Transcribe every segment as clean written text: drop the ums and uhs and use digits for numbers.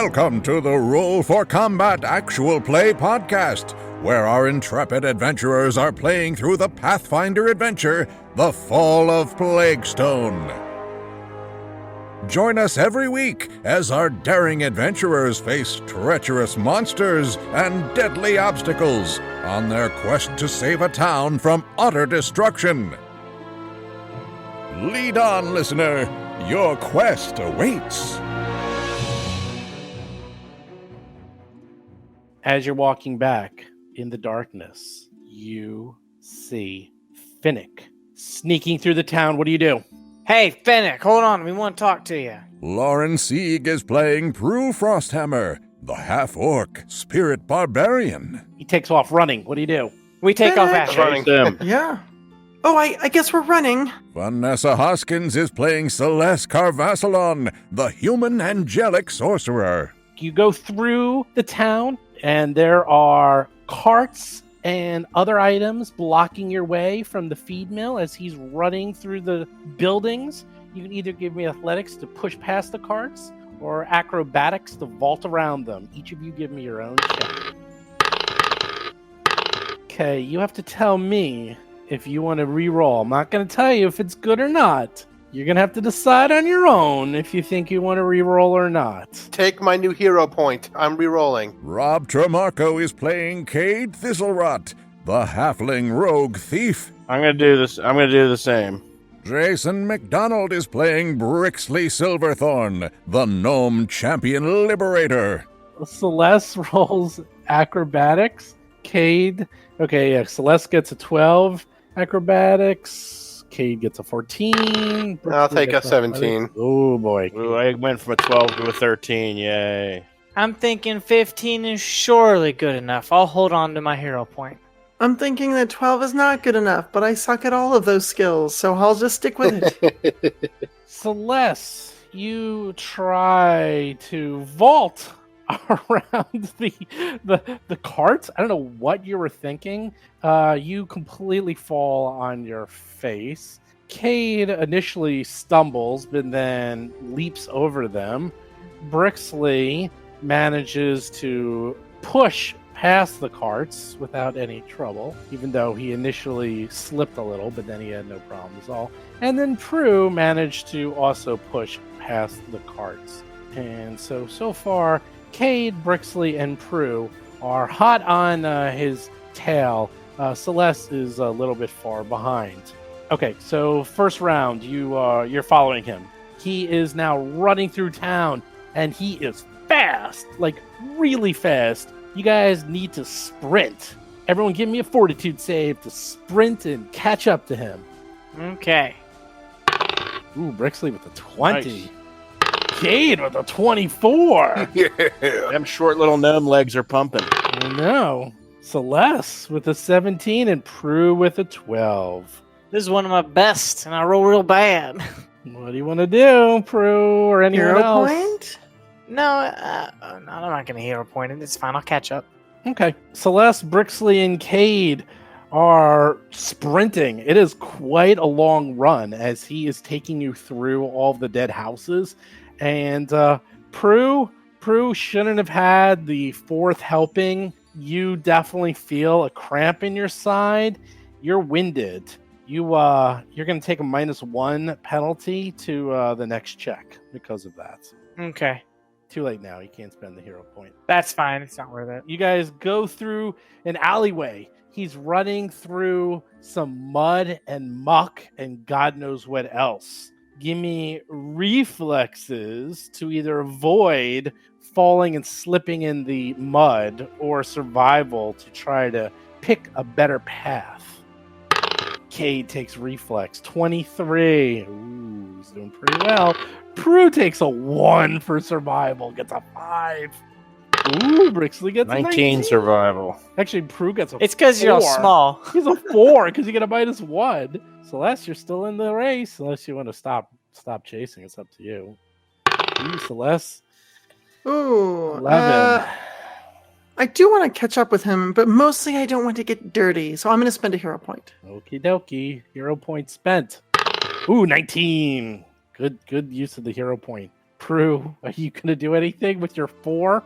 Welcome to the Roll for Combat Actual Play podcast, where our intrepid adventurers are playing through the Pathfinder adventure, The Fall of Plaguestone. Join us every week as our daring adventurers face treacherous monsters and deadly obstacles on their quest to save a town from utter destruction. Lead on, listener. Your quest awaits. As you're walking back in the darkness, you see Finnick sneaking through the town. What do you do? Hey, Finnick, hold on. We want to talk to you. Lauren Sieg is playing Prue Frosthammer, the half-orc spirit barbarian. He takes off running. What do you do? We take off after Running. Yeah. Oh, I guess we're running. Vanessa Hoskins is playing Celeste Carvassalon, the human angelic sorcerer. You go through the town, and there are carts and other items blocking your way from the feed mill as he's running through the buildings. You can either give me athletics to push past the carts or acrobatics to vault around them. Each of you give me your own check. Okay, you have to tell me if you want to re-roll. I'm not going to tell you if it's good or not. You're going to have to decide on your own if you think you want to re-roll or not. Take my new hero point. I'm re-rolling. Rob Tremarco is playing Cade Thistlerot, the halfling rogue thief. I'm gonna do this. I'm gonna do the same. Jason McDonald is playing Brixley Silverthorn, the gnome champion liberator. Celeste rolls acrobatics. Cade, okay, yeah, Celeste gets a 12 acrobatics. Cade gets a 14. I'll take a 17. Oh, boy. Ooh, I went from a 12 to a 13. Yay. I'm thinking 15 is surely good enough. I'll hold on to my hero point. I'm thinking that 12 is not good enough, but I suck at all of those skills, so I'll just stick with it. Celeste, you try to vault around the carts. I don't know what you were thinking. You completely fall on your face. Cade initially stumbles, but then leaps over them. Brixley manages to push past the carts without any trouble, even though he initially slipped a little, but then he had no problems at all. And then Prue managed to also push past the carts. And so far, Cade, Brixley, and Prue are hot on his tail. Celeste is a little bit far behind. Okay, so first round, you're following him. He is now running through town, and he is fast, like really fast. You guys need to sprint. Everyone give me a fortitude save to sprint and catch up to him. Okay. Ooh, Brixley with a 20. Nice. Cade with a 24. Them short little gnome legs are pumping. I know. Celeste with a 17 and Prue with a 12. This is one of my best, and I roll real bad. What do you want to do, Prue, or anyone Hero else? point? No, I'm not going to hero point it. It's fine. I'll catch up. Okay. Celeste, Brixley, and Cade are sprinting. It is quite a long run as he is taking you through all of the dead houses. And Prue shouldn't have had the fourth helping. You definitely feel a cramp in your side. You're winded. You're going to take a -1 penalty to the next check because of that. Okay. Too late now. You can't spend the hero point. That's fine. It's not worth it. You guys go through an alleyway. He's running through some mud and muck and God knows what else. Give me reflexes to either avoid falling and slipping in the mud or survival to try to pick a better path. Cade takes reflex. 23. Ooh, he's doing pretty well. Prue takes a 1 for survival. Gets a 5. Ooh, Brixley gets 19 survival. Actually, Prue gets a It's because you're all 4. small. He's a 4 because you get a -1. Celeste, you're still in the race unless you want to stop chasing. It's up to you. Ooh, Celeste. Ooh. 11. I do want to catch up with him, but mostly I don't want to get dirty, so I'm going to spend a hero point. Okie dokie. Hero point spent. Ooh, 19. Good use of the hero point. Prue, are you going to do anything with your 4?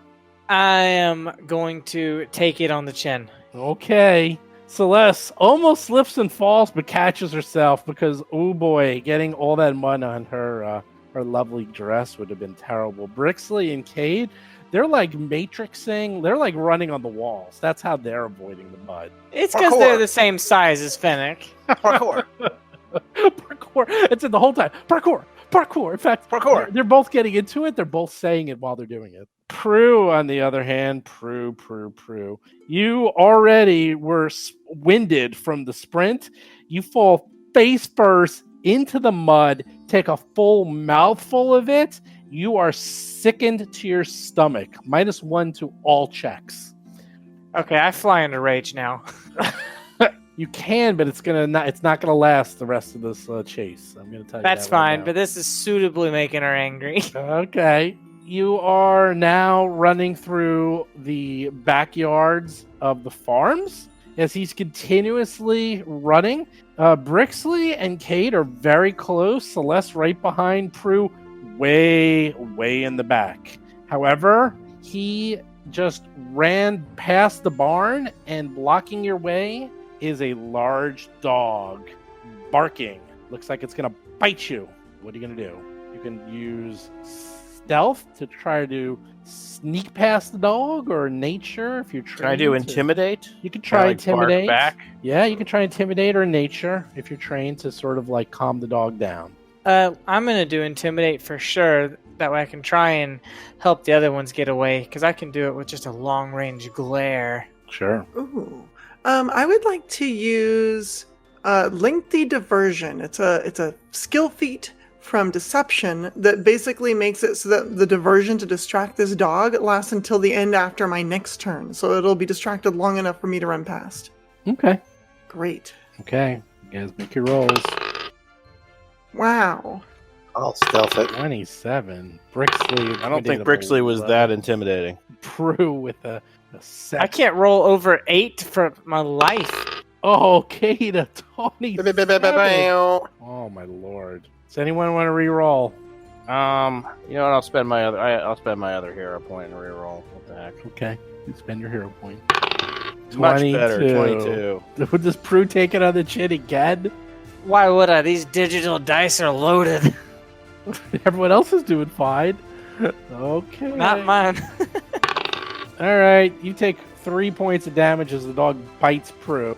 I am going to take it on the chin. Okay. Celeste almost slips and falls, but catches herself because, oh boy, getting all that mud on her lovely dress would have been terrible. Brixley and Cade, they're like matrixing. They're like running on the walls. That's how they're avoiding the mud. It's because they're the same size as Fennec. Parkour. Parkour. It's in the whole time. Parkour. Parkour. In fact, Parkour. they're both getting into it. They're both saying it while they're doing it. Prue, on the other hand, Prue. You already were winded from the sprint. You fall face first into the mud, take a full mouthful of it. You are sickened to your stomach. -1 to all checks. Okay, I fly into rage now. You can, but it's not gonna last the rest of this chase. I'm gonna tell you. That's that right fine, now. but this is suitably making her angry. Okay. You are now running through the backyards of the farms as he's continuously running. Brixley and Cade are very close. Celeste right behind Prue, way in the back. However, he just ran past the barn, and blocking your way is a large dog barking. Looks like it's going to bite you. What are you going to do? You can use stealth to try to sneak past the dog, or nature if you're trained. Can I do intimidate? You can try intimidate. Bark back? Yeah, you can try intimidate or nature if you're trained to sort of like calm the dog down. I'm going to do intimidate for sure. That way I can try and help the other ones get away, because I can do it with just a long-range glare. Sure. Ooh. I would like to use lengthy diversion. It's a skill feat from deception that basically makes it so that the diversion to distract this dog lasts until the end after my next turn. So it'll be distracted long enough for me to run past. Okay. Great. Okay. You guys make your rolls. Wow. I'll stealth it. 27. Brixley. I don't think Brixley was that intimidating. Prue with a 7. I can't roll over 8 for my life. Oh, Kate, a 27. Ba-ba-ba-ba-bow. Oh, my lord. Does anyone want to re-roll? You know what? I'll spend my other hero point and reroll. What the heck? Okay. You spend your hero point. Much better. 22. Would this Prue take it on the chin again? Why would I? These digital dice are loaded. Everyone else is doing fine. Okay. Not mine. All right. You take 3 points of damage as the dog bites Prue.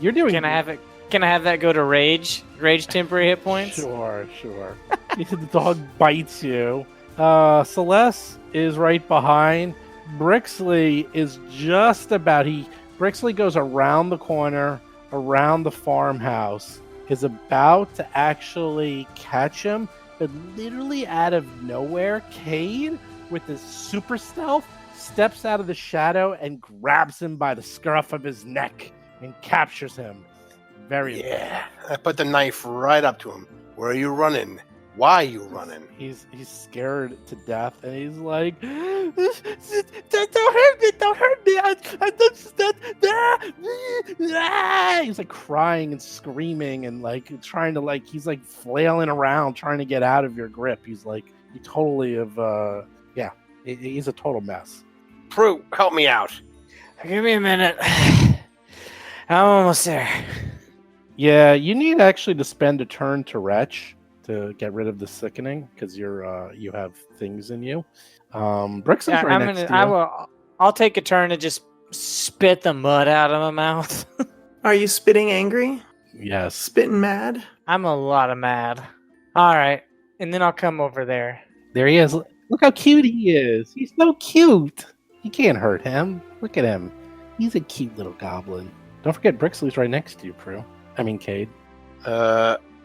You're doing. Can I have it? Can I have that go to rage? Rage temporary hit points? Sure. The dog bites you. Celeste is right behind. Brixley is just about. Brixley goes around the corner, around the farmhouse, is about to actually catch him, but literally out of nowhere, Cade, with his super stealth, steps out of the shadow and grabs him by the scruff of his neck and captures him. Very Yeah. I put the knife right up to him. Where are you running? Why are you running? He's scared to death, and he's like, "Don't hurt me! Don't hurt me! He's like crying and screaming and like trying to he's like flailing around trying to get out of your grip. He's like, he totally he's a total mess. Prue, help me out. Give me a minute. I'm almost there. Yeah, you need actually to spend a turn to retch to get rid of the sickening because you have things in you. Brixton's right next to you. I'll take a turn to just spit the mud out of my mouth. Are you spitting angry? Yes. Spitting mad? I'm a lot of mad. All right, and then I'll come over there. There he is. Look how cute he is. He's so cute. You can't hurt him. Look at him. He's a cute little goblin. Don't forget Brixley's right next to you, Prue. I mean, Cade.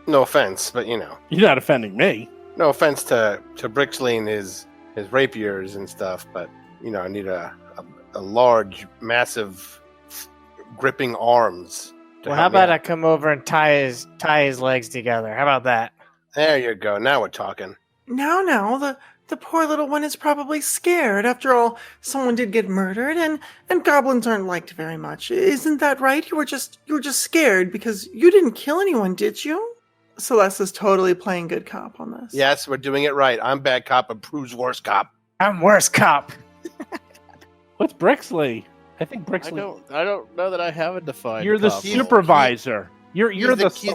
No offense, but you know. You're not offending me. No offense to Brixley and his rapiers and stuff, but you know, I need a large, massive, gripping arms. Well, how about I come over and tie his legs together? How about that? There you go. Now we're talking. No, the poor little one is probably scared. After all, someone did get murdered, and goblins aren't liked very much. Isn't that right? You were just scared because you didn't kill anyone, did you? Celeste is totally playing good cop on this. Yes, we're doing it right. I'm bad cop and Prue's worst cop. I'm worse cop. What's Brixley? I think Brixley. I don't know that I have a defined. You're the cop role. supervisor. You're he's the. the-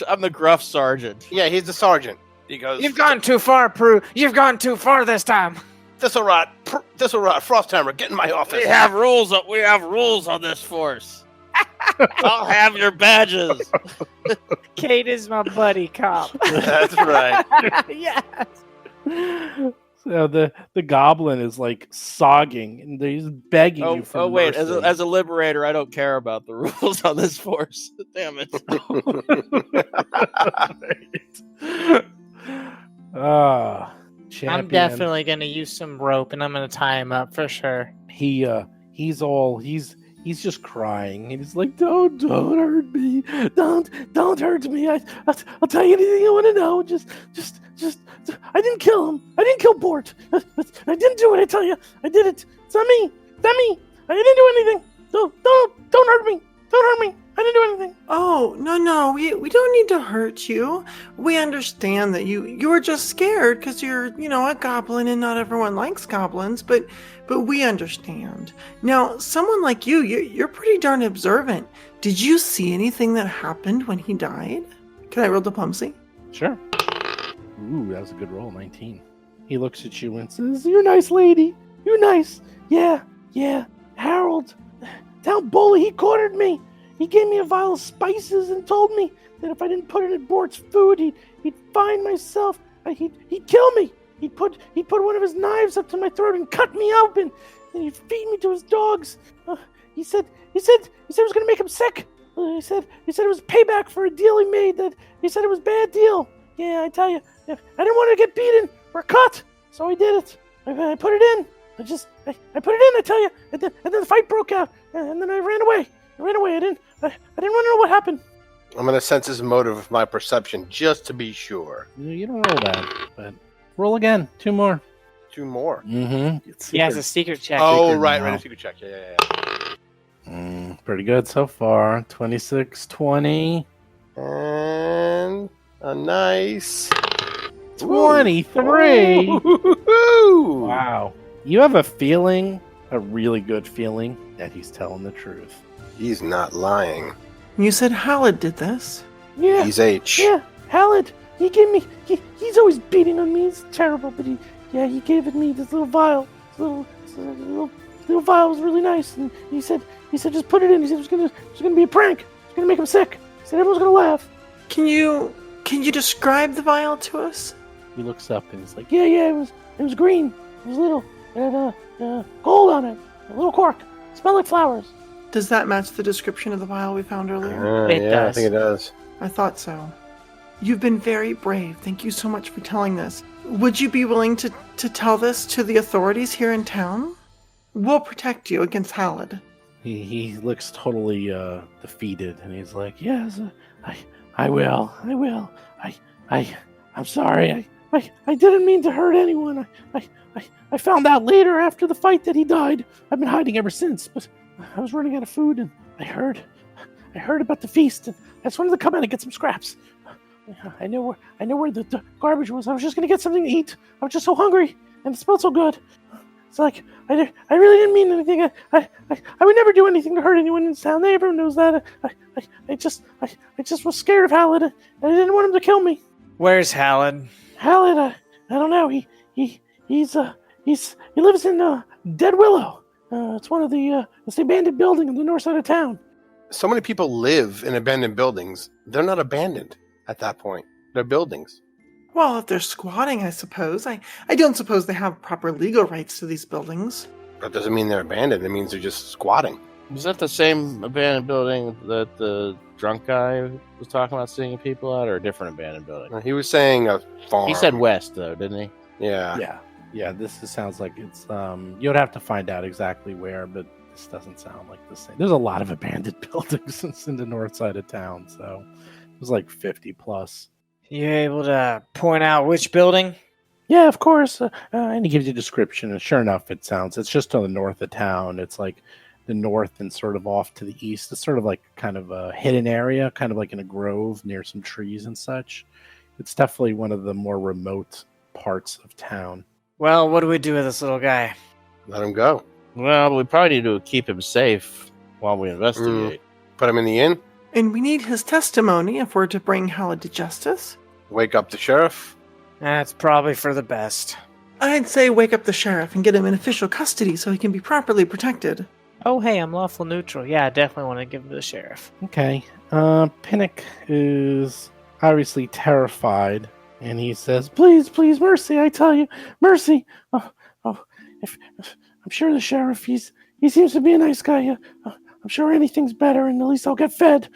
I'm the gruff sergeant. Yeah, he's the sergeant. He goes, You've gone too far, Prue. You've gone too far this time. This'll rot. Frosthammer, get in my office. We have rules on this force. I'll have your badges. Kate is my buddy cop. That's right. Yes. So the goblin is like sogging and he's begging you for wait! mercy. As a liberator, I don't care about the rules on this force. Damn it! Champion. I'm definitely gonna use some rope and I'm gonna tie him up for sure. He's just crying. He's like, don't hurt me. Don't hurt me. I'll tell you anything you want to know. Just I didn't kill him. I didn't kill Bort. I didn't do it. I tell you, I did it. It's not me. I didn't do anything. Don't hurt me. Don't hurt me. I didn't do anything. Oh, no, we don't need to hurt you. We understand that you were just scared because you're, a goblin and not everyone likes goblins, but we understand. Now, someone like you're pretty darn observant. Did you see anything that happened when he died? Can I roll diplomacy? Sure. Ooh, that was a good roll, 19. He looks at you and says, "You're a nice lady. You're nice. Yeah. Harold, down Bully, he cornered me. He gave me a vial of spices and told me that if I didn't put it in Bort's food, he'd find myself. He'd kill me. He'd put one of his knives up to my throat and cut me open. And he'd feed me to his dogs. He said it was gonna make him sick. He said it was payback for a deal he made. That he said it was a bad deal. Yeah, I tell you, I didn't want to get beaten or cut, so I did it. I put it in. I put it in. I tell you, and then the fight broke out, and then I ran away. I didn't want to know what happened." I'm going to sense his motive with my perception just to be sure. You don't roll that, but roll again. 2 more. 2 more. Mm-hmm. Yeah, it's a secret check. Oh, Secret right. now. A secret check. Yeah. Pretty good so far. 26, 20. And a nice 23. Woo-hoo-hoo! Wow. You have a really good feeling that he's telling the truth. He's not lying. You said Halid did this. Yeah. He's H. Yeah, Halid. He gave me. He's always beating on me. It's terrible, but he gave it me this little vial. This little vial was really nice, and he said just put it in. He said it was gonna be a prank. It's gonna make him sick. He said everyone's gonna laugh. Can you describe the vial to us? He looks up and he's like, yeah, it was green. It was little. It had gold on it. A little cork. It smelled like flowers. Does that match the description of the vial we found earlier? It Yeah, does. I think it does. I thought so. You've been very brave. Thank you so much for telling this. Would you be willing to tell this to the authorities here in town? We'll protect you against Halid. He looks totally defeated, and he's like, yes, I will. I'm sorry. I didn't mean to hurt anyone. I found out later after the fight that he died. I've been hiding ever since, but I was running out of food, and I heard about the feast, and I just wanted to come in and get some scraps. I know where the garbage was. I was just gonna get something to eat. I was just so hungry, and it smelled so good. It's like I really didn't mean anything. I would never do anything to hurt anyone in this town. Everyone knows that. I just was scared of Halid, and I didn't want him to kill me. Where's Halid? Halid, I don't know. He lives in Dead Willow. It's one of the abandoned building on the north side of town. So many people live in abandoned buildings. They're not abandoned at that point. They're buildings. Well, if they're squatting, I suppose. I don't suppose they have proper legal rights to these buildings. That doesn't mean they're abandoned. It means they're just squatting. Was that the same abandoned building that the drunk guy was talking about seeing people at, or a different abandoned building? He was saying a farm. He said west, though, didn't he? Yeah. Yeah. Sounds like it's. You'd have to find out exactly where, but this doesn't sound like the same. There's a lot of abandoned buildings in the north side of town, so it was like 50 plus. You able to point out which building? Yeah, of course. And he gives you a description, and sure enough, it's just to the north of town. It's like the north and sort of off to the east. It's sort of like kind of a hidden area, kind of like in a grove near some trees and such. It's definitely one of the more remote parts of town. Well, what do we do with this little guy? Let him go. Well, we probably need to keep him safe while we investigate. Put him in the inn. And we need his testimony if we're to bring Hallett to justice. Wake up the sheriff. That's probably for the best. I'd say wake up the sheriff and get him in official custody so he can be properly protected. Oh, hey, I'm lawful neutral. Yeah, I definitely want to give him to the sheriff. Okay. Pinnock is obviously terrified, and he says, "Please, please, mercy! I tell you, mercy! If I'm sure the sheriff, he seems to be a nice guy. I'm sure anything's better, and at least I'll get fed.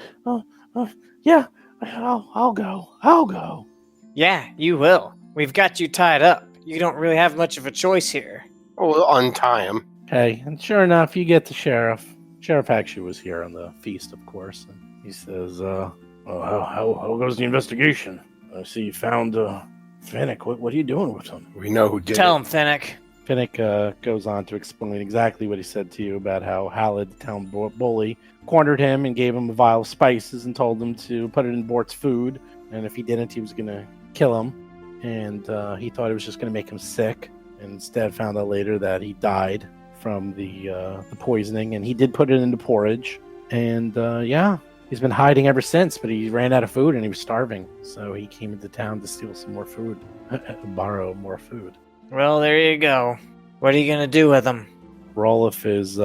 Yeah, I'll go. Yeah, you will. We've got you tied up. You don't really have much of a choice here. Oh, we'll untie him. Okay, and sure enough, you get the sheriff. Sheriff actually was here on the feast, of course. And he says, how goes the investigation? I see you found Finnick. What are you doing with him? We know who did Tell it. him, Finnick. Finnick goes on to explain exactly what he said to you about how Hallett, the town bully, cornered him and gave him a vial of spices and told him to put it in Bort's food. And if he didn't, he was going to kill him. And he thought it was just going to make him sick. And instead found out later that he died from the poisoning. And he did put it into porridge. And yeah, he's been hiding ever since. But he ran out of food and he was starving. So he came into town to steal some more food, borrow more food. Well, there you go. What are you going to do with him? Roloff is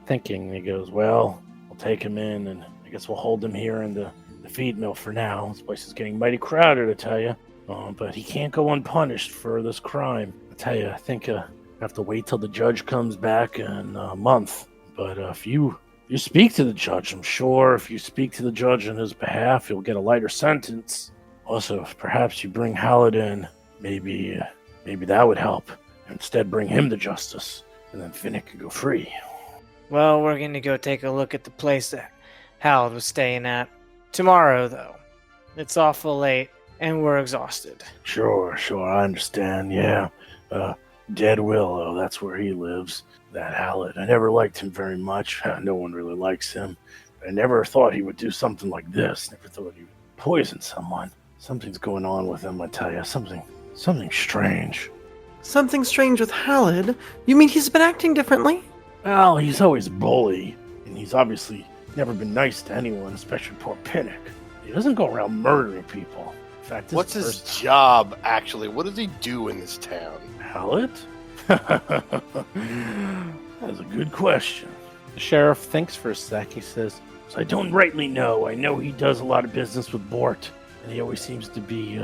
thinking. He goes, well, we'll take him in, and I guess we'll hold him here in the feed mill for now. This place is getting mighty crowded, I tell you. But he can't go unpunished for this crime. I tell you, I think I have to wait till the judge comes back in a month. But if you speak to the judge, I'm sure if you speak to the judge on his behalf, you'll get a lighter sentence. Also, if perhaps you bring Hallett in, maybe that would help. Instead, bring him to justice, and then Finnick can go free. Well, we're going to go take a look at the place that Hallett was staying at. Tomorrow, though. It's awful late, and we're exhausted. Sure, I understand, yeah. Dead Willow, that's where he lives. That Hallett, I never liked him very much. No one really likes him. I never thought he would do something like this. Never thought he would poison someone. Something's going on with him, I tell you. Something strange. Something strange with Hallett? You mean he's been acting differently? Well, he's always a bully, and he's obviously never been nice to anyone, especially poor Pinnock. He doesn't go around murdering people. In fact, What's his job, actually? What does he do in this town? Hallett? That's a good question. The sheriff thinks for a sec. He says, so I don't rightly know. I know he does a lot of business with Bort, and he always seems to be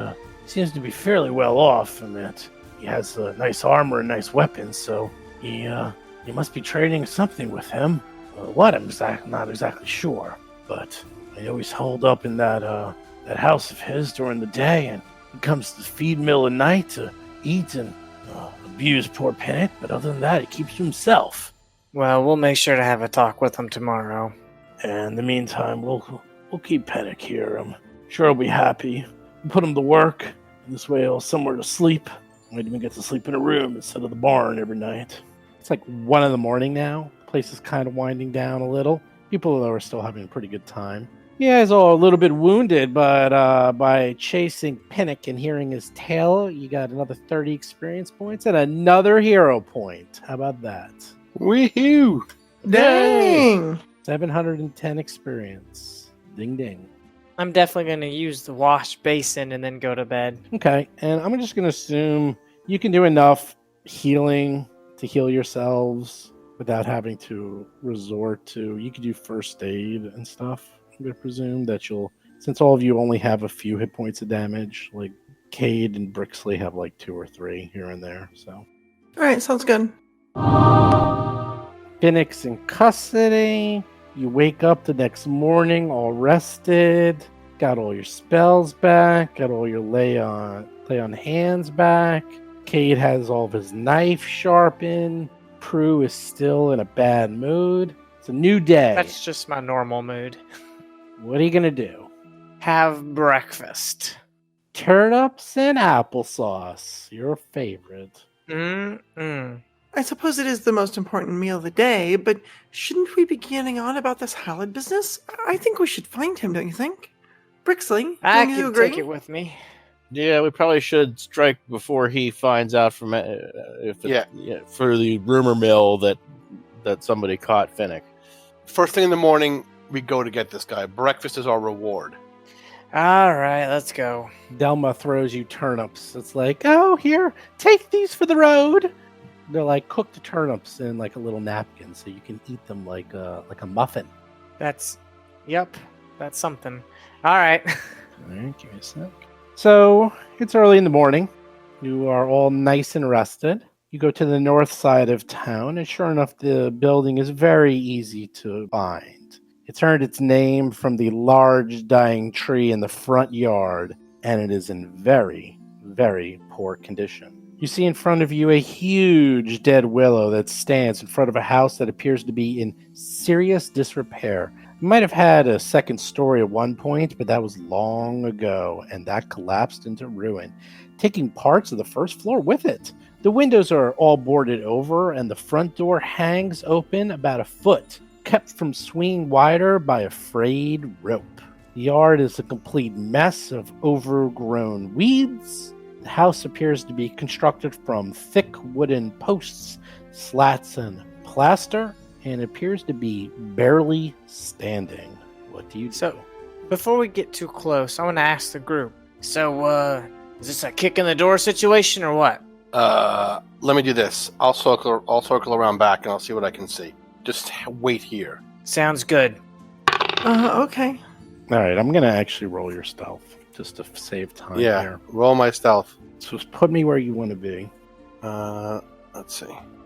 fairly well off in that he has nice armor and nice weapons, so he must be trading something with him. What? I'm not exactly sure, but I know he's holed up in that house of his during the day, and he comes to the feed mill at night to eat and abuse poor Pinnock, but other than that, he keeps to himself. Well, we'll make sure to have a talk with him tomorrow. And in the meantime, we'll keep Pinnock here. I'm sure he'll be happy. We'll put him to work, and this way he'll have somewhere to sleep. Might even get to sleep in a room instead of the barn every night. It's like 1 a.m. now. The place is kind of winding down a little. People, though, are still having a pretty good time. You guys are a little bit wounded, but by chasing Pinnock and hearing his tale, you got another 30 experience points and another hero point. How about that? Woohoo! Dang! 710 experience. Ding, ding. I'm definitely going to use the wash basin and then go to bed. Okay, and I'm just going to assume you can do enough healing to heal yourselves without having to resort to... You can do first aid and stuff. I'm going to presume that since all of you only have a few hit points of damage, like Cade and Brixley have like 2 or 3 here and there, so... Alright, sounds good. Finnick's in custody. You wake up the next morning all rested, got all your spells back, got all your lay on hands back. Cade has all of his knife sharpened. Prue is still in a bad mood. It's a new day. That's just my normal mood. What are you gonna do? Have breakfast. Turnips and applesauce, your favorite. I suppose it is the most important meal of the day, but shouldn't we be getting on about this Hallett business? I think we should find him, don't you think? Brixley, I don't you can agree? take it with me. Yeah, we probably should strike before he finds out from for the rumor mill that somebody caught Finnick. First thing in the morning, we go to get this guy. Breakfast is our reward. All right, let's go. Delma throws you turnips. It's like, oh, here, take these for the road. They're like cooked turnips in like a little napkin, so you can eat them like a muffin. That's something. All right. All right, give me a sec. So it's early in the morning. You are all nice and rested. You go to the north side of town, and sure enough, the building is very easy to find. It's earned its name from the large dying tree in the front yard, and it is in very, very poor condition. You see in front of you a huge dead willow that stands in front of a house that appears to be in serious disrepair. It might have had a second story at one point, but that was long ago, and that collapsed into ruin, taking parts of the first floor with it. The windows are all boarded over, and the front door hangs open about a foot, kept from swinging wider by a frayed rope. The yard is a complete mess of overgrown weeds. The house appears to be constructed from thick wooden posts, slats, and plaster, and appears to be barely standing. What do you do? So, before we get too close, I want to ask the group. So, is this a kick in the door situation or what? Let me do this. I'll circle around back and I'll see what I can see. Just wait here. Sounds good. Okay. All right, I'm going to actually roll your stealth just to save time here. Roll my stealth. So just put me where you want to be. Let's see.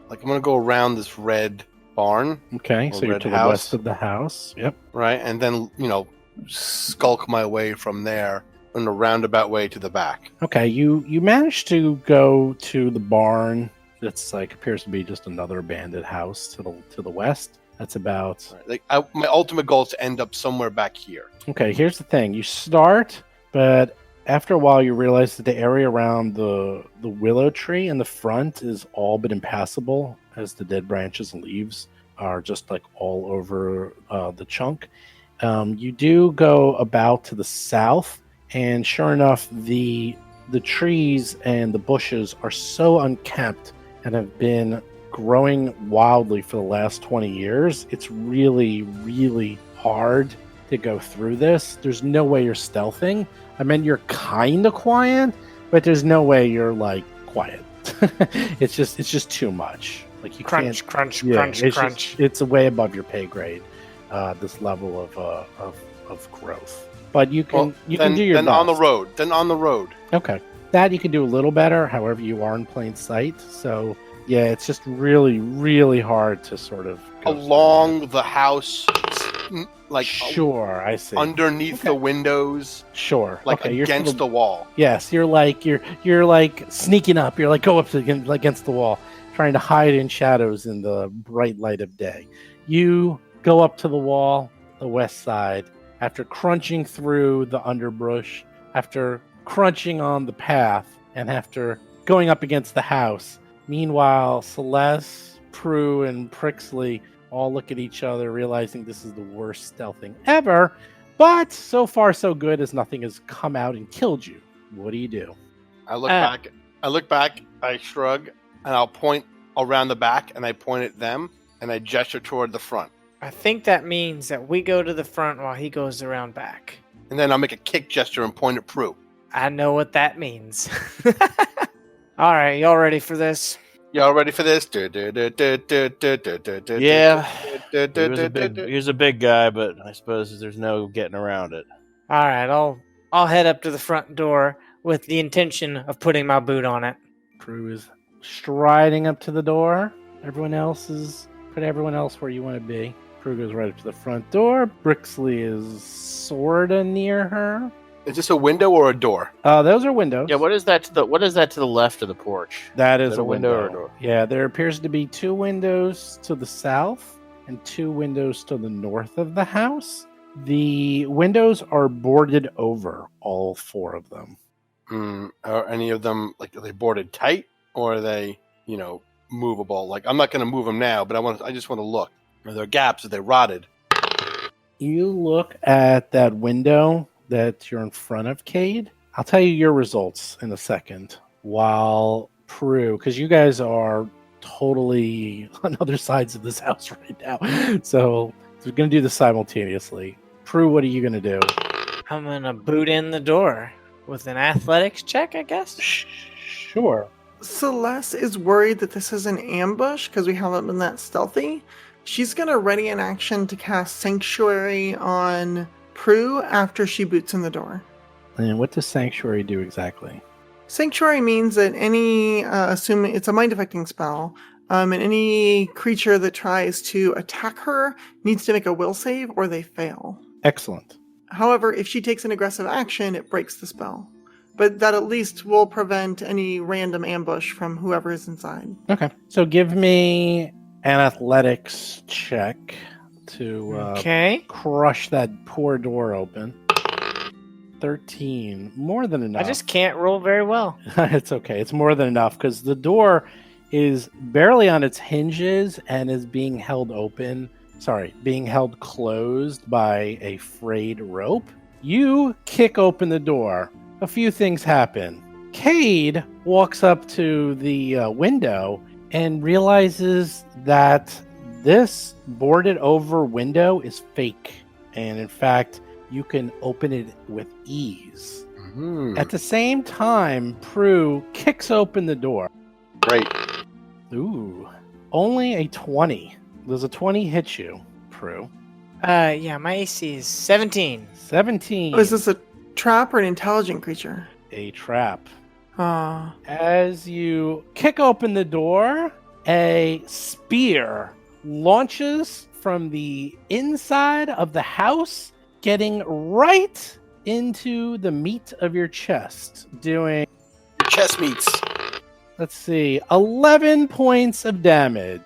Like I'm gonna go around this red barn. Okay, Or so you're red to house. the west of the house. Yep. Right, and then skulk my way from there in a roundabout way to the back. Okay, you managed to go to the barn. That's like appears to be just another abandoned house to the west. That's about. Right. Like my ultimate goal is to end up somewhere back here. Okay, here's the thing. You start, but after a while you realize that the area around the willow tree in the front is all but impassable, as the dead branches and leaves are just like all over the chunk. You do go about to the south, and sure enough, the trees and the bushes are so unkempt and have been growing wildly for the last 20 years. It's really, really hard to go through this. There's no way you're stealthing. I mean, you're kind of quiet, but there's no way you're like quiet. It's just too much. Like you Crunch, can't. crunch, Yeah, crunch, it's crunch. it's way above your pay grade. This level of growth, but you can do your then best. on the road. Okay, that you can do a little better. However, you are in plain sight, so yeah, it's just really, really hard to sort of go Along the house, like Sure, I see. underneath the windows, Sure, like okay, you're to against the wall. Yes, you're like sneaking up. You're like go up against the wall, trying to hide in shadows in the bright light of day. You go up to the wall, the west side, after crunching through the underbrush, after crunching on the path, and after going up against the house. Meanwhile, Celeste, Prue, and Prixley all look at each other, realizing this is the worst stealthing ever. But so far, so good, as nothing has come out and killed you. What do you do? I look back, I shrug, and I'll point around the back, and I point at them, and I gesture toward the front. I think that means that we go to the front while he goes around back. And then I'll make a kick gesture and point at Prue. I know what that means. All right, y'all ready for this? Y'all ready for this? Yeah. He was a big guy, but I suppose there's no getting around it. All right, I'll head up to the front door with the intention of putting my boot on it. Prue is striding up to the door. Put everyone else where you want to be. Prue goes right up to the front door. Brixley is sorta near her. Is this a window or a door? Those are windows. Yeah, what is that to the left of the porch? That is Is that a a window window. or a door? Yeah, there appears to be 2 windows to the south and 2 windows to the north of the house. The windows are boarded over, all 4 of them. Are any of them, are they boarded tight? Or are they, movable? Like, I'm not going to move them now, but I just want to look. Are there gaps? Are they rotted? You look at that window that you're in front of, Cade. I'll tell you your results in a second. While Prue, because you guys are totally on other sides of this house right now. So we're going to do this simultaneously. Prue, what are you going to do? I'm going to boot in the door with an athletics check, I guess. Sure. Celeste is worried that this is an ambush because we haven't been that stealthy. She's going to ready an action to cast Sanctuary on Prue after she boots in the door. And what does Sanctuary do exactly? Sanctuary means that any, assuming it's a mind-affecting spell, and any creature that tries to attack her needs to make a will save or they fail. Excellent. However, if she takes an aggressive action, it breaks the spell. But that at least will prevent any random ambush from whoever is inside. Okay. So give me an athletics check to crush that poor door open. 13. More than enough. I just can't roll very well. It's okay. It's more than enough because the door is barely on its hinges and is being held closed by a frayed rope. You kick open the door. A few things happen. Cade walks up to the window and realizes that this boarded over window is fake. And in fact, you can open it with ease. Mm-hmm. At the same time, Prue kicks open the door. Great. Ooh, only a 20. Does a 20 hit you, Prue? Yeah, my AC is 17. 17. Oh, is this a trap or an intelligent creature? A trap. Ah. As you kick open the door, a spear launches from the inside of the house, getting right into the meat of your chest, doing... Your chest meats. Let's see, 11 points of damage.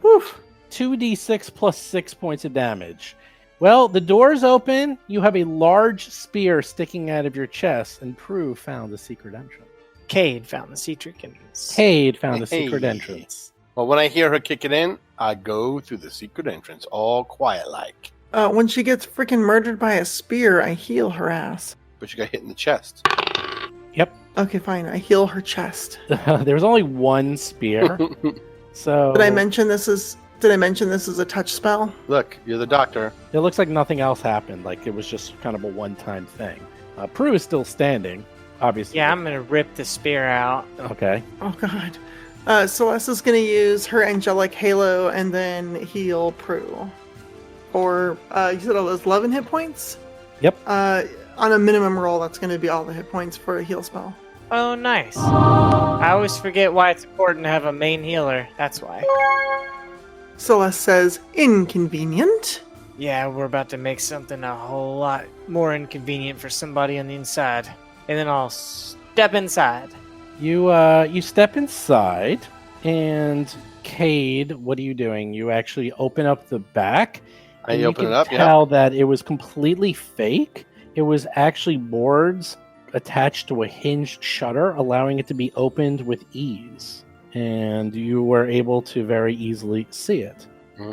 Oof. 2d6 plus 6 points of damage. Well, the door's open. You have a large spear sticking out of your chest, and Prue found the secret entrance. Cade found the secret entrance. Cade found the secret entrance. Well, when I hear her kick it in, I go through the secret entrance, all quiet-like. When she gets freaking murdered by a spear, I heal her ass. But you got hit in the chest. Yep. Okay, fine. I heal her chest. There was only one spear. So Did I mention this is a touch spell? Look, you're the doctor. it looks like nothing else happened. Like it was just kind of a one-time thing. Prue is still standing, obviously. Yeah, I'm going to rip the spear out. Okay. Oh god. Celeste is going to use her angelic halo and then heal Prue. Or you said all those 11 hit points? Yep. On a minimum roll, that's going to be all the hit points for a heal spell. Oh, nice. I always forget why it's important to have a main healer. That's why. Celeste says, inconvenient. Yeah, we're about to make something a whole lot more inconvenient for somebody on the inside. And then I'll step inside. You step inside, and Cade, what are you doing? You actually open up the back. I open it up, You can tell that it was completely fake. It was actually boards attached to a hinged shutter, allowing it to be opened with ease. And you were able to very easily see it.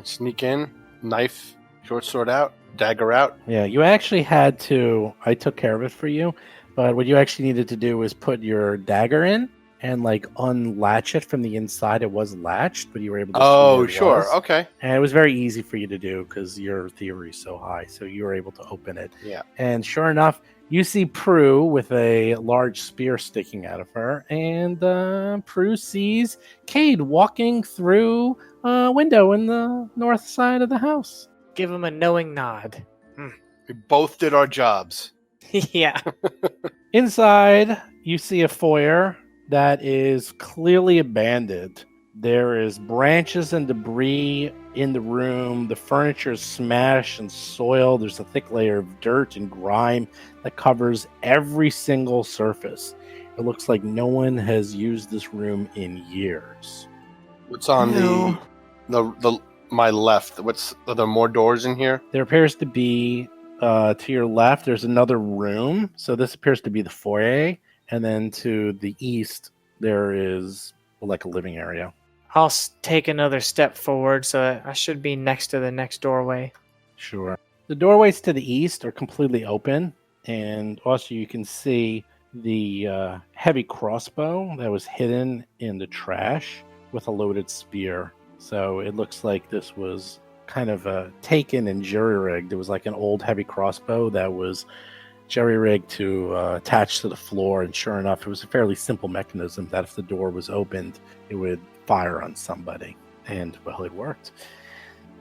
Sneak in, knife, short sword out, dagger out. Yeah, you actually had to... I took care of it for you, but what you actually needed to do was put your dagger in and, like, unlatch it from the inside. It was latched, but you were able to see where it sure. was. Okay. And it was very easy for you to do because your theory is so high, so you were able to open it. Yeah. And sure enough, you see Prue with a large spear sticking out of her, and Prue sees Cade walking through a window in the north side of the house. Give him a knowing nod. We both did our jobs. Yeah. Inside, you see a foyer that is clearly abandoned. There is branches and debris in the room. The furniture is smashed and soiled. There's a thick layer of dirt and grime that covers every single surface. It looks like no one has used this room in years. What's on the my left? Are there more doors in here? There appears to be, to your left, there's another room. So this appears to be the foyer. And then to the east, there is like a living area. I'll take another step forward, so I should be next to the next doorway. Sure. The doorways to the east are completely open, and also you can see the heavy crossbow that was hidden in the trash with a loaded spear. So it looks like this was kind of taken and jury-rigged. It was like an old heavy crossbow that was jerry-rigged to attach to the floor, and sure enough, it was a fairly simple mechanism that if the door was opened, it would fire on somebody. And, well, it worked.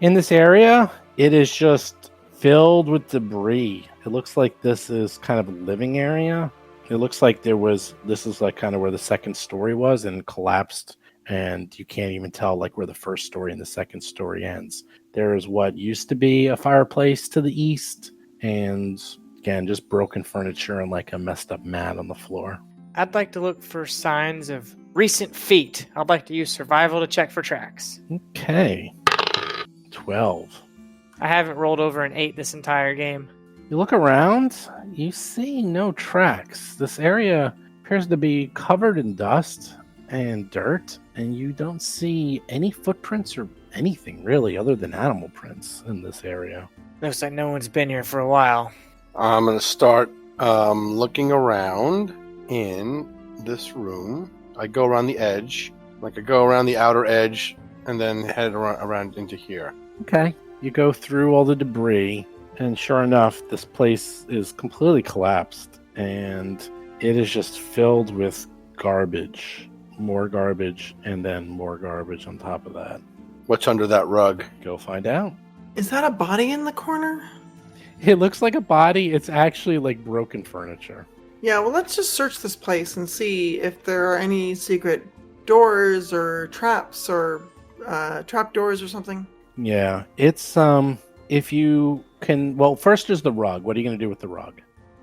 In this area, it is just filled with debris. It looks like this is kind of a living area. It looks like this is like kind of where the second story was and collapsed, and you can't even tell like where the first story and the second story ends. There is what used to be a fireplace to the east, and again, just broken furniture and like a messed up mat on the floor. I'd like to look for signs of recent feet. I'd like to use survival to check for tracks. Okay. 12. I haven't rolled over an 8 this entire game. You look around, you see no tracks. This area appears to be covered in dust and dirt, and you don't see any footprints or anything really other than animal prints in this area. Looks like no one's been here for a while. I'm going to start looking around in this room. I go around the edge, like I go around the outer edge, and then head around into here. Okay. You go through all the debris, and sure enough, this place is completely collapsed, and it is just filled with garbage. More garbage, and then more garbage on top of that. What's under that rug? Go find out. Is that a body in the corner? It looks like a body. It's actually like broken furniture. Yeah, well, let's just search this place and see if there are any secret doors or traps or trap doors or something. Yeah, it's if you can. Well, first there's the rug. What are you going to do with the rug?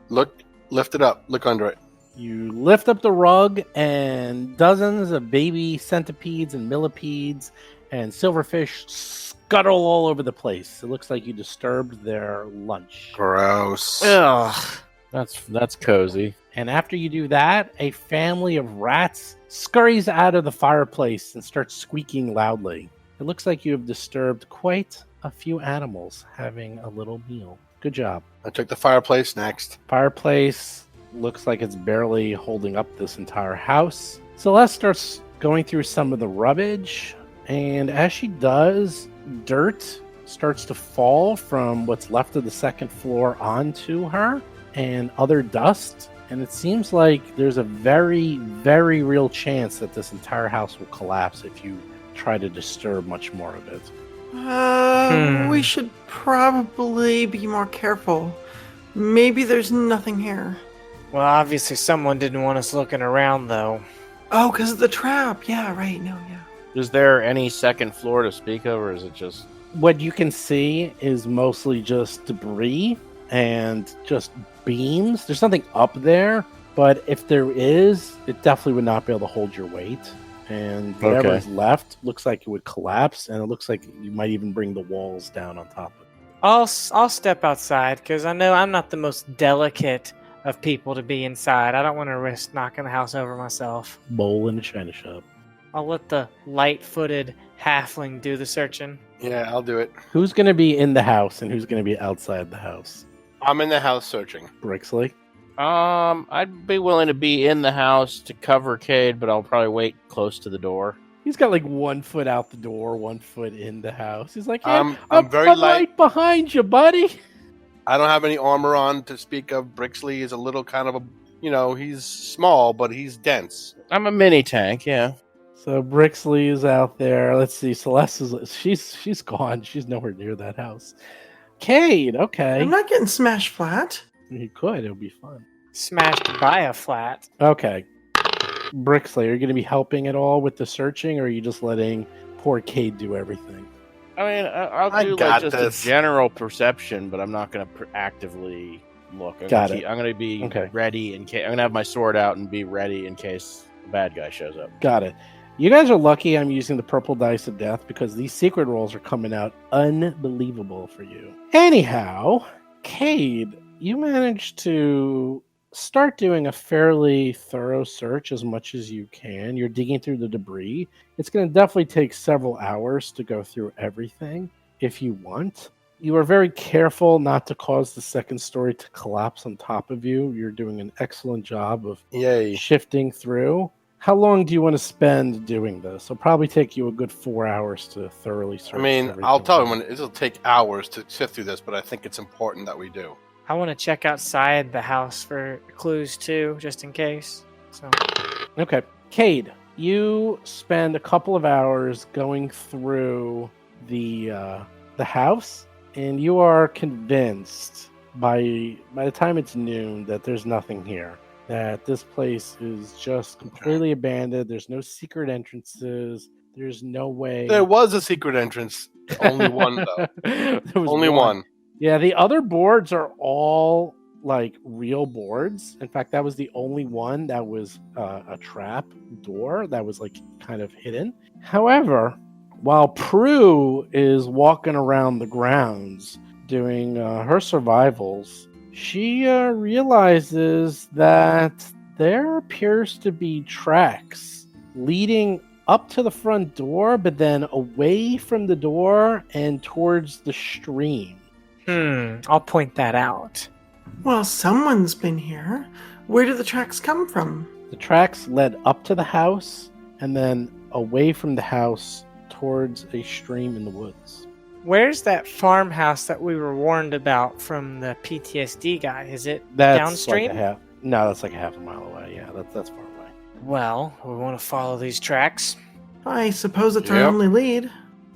Lift it up. Look under it. You lift up the rug, and dozens of baby centipedes and millipedes and silverfish scuttle all over the place. It looks like you disturbed their lunch. Gross. Ugh. That's cozy. And after you do that, a family of rats scurries out of the fireplace and starts squeaking loudly. It looks like you have disturbed quite a few animals having a little meal. Good job. I took the fireplace next. Fireplace looks like it's barely holding up this entire house. Celeste starts going through some of the rubbish, and as she does, dirt starts to fall from what's left of the second floor onto her, and other dust. And it seems like there's a very, very real chance that this entire house will collapse if you try to disturb much more of it. We should probably be more careful. Maybe there's nothing here. Well, obviously someone didn't want us looking around, though. Oh, because of the trap. Yeah, right. No, yeah. Is there any second floor to speak of, or is it just... What you can see is mostly just debris and just beams. There's something up there, but if there is, it definitely would not be able to hold your weight. And whatever's left looks like it would collapse, and it looks like you might even bring the walls down on top of it. I'll step outside, because I know I'm not the most delicate of people to be inside. I don't want to risk knocking the house over myself. Bowl in a china shop. I'll let the light-footed halfling do the searching. Yeah, I'll do it. Who's going to be in the house and who's going to be outside the house? I'm in the house searching. Brixley? I'd be willing to be in the house to cover Cade, but I'll probably wait close to the door. He's got like 1 foot out the door, 1 foot in the house. He's like, hey, I'm very I'm light. right behind you, buddy. I don't have any armor on to speak of. Brixley is a little kind of he's small, but he's dense. I'm a mini tank, yeah. So Brixley is out there. Let's see. Celeste is she's gone. She's nowhere near that house. Cade, okay. I'm not getting smashed flat. You could. It would be fun. Smashed by a flat. Okay. Brixley, are you going to be helping at all with the searching, or are you just letting poor Cade do everything? I mean, I'll do like just a general perception, but I'm not going to actively look. I'm going to be ready in case. I'm going to have my sword out and be ready in case the bad guy shows up. Got it. You guys are lucky I'm using the purple dice of death because these secret rolls are coming out unbelievable for you. Anyhow, Cade, you managed to start doing a fairly thorough search as much as you can. You're digging through the debris. It's going to definitely take several hours to go through everything if you want. You are very careful not to cause the second story to collapse on top of you. You're doing an excellent job of shifting through. How long do you want to spend doing this? It'll probably take you a good 4 hours to thoroughly search. I mean, I'll tell him it'll take hours to sift through this, but I think it's important that we do. I want to check outside the house for clues too, just in case. So. Okay. Cade, you spend a couple of hours going through the house, and you are convinced by the time it's noon that there's nothing here. That this place is just completely abandoned. There's no secret entrances. There's no way. There was a secret entrance. Only one, though. Only one. Yeah, the other boards are all like real boards. In fact, that was the only one that was a trap door that was like kind of hidden. However, while Prue is walking around the grounds doing her survivals, she realizes that there appears to be tracks leading up to the front door, but then away from the door and towards the stream. I'll point that out. Well, someone's been here. Where did the tracks come from? The tracks led up to the house and then away from the house towards a stream in the woods. Where's that farmhouse that we were warned about from the PTSD guy? Is it downstream? That's like a half a mile away. Yeah, that's far away. Well, we want to follow these tracks. I suppose it's our only lead.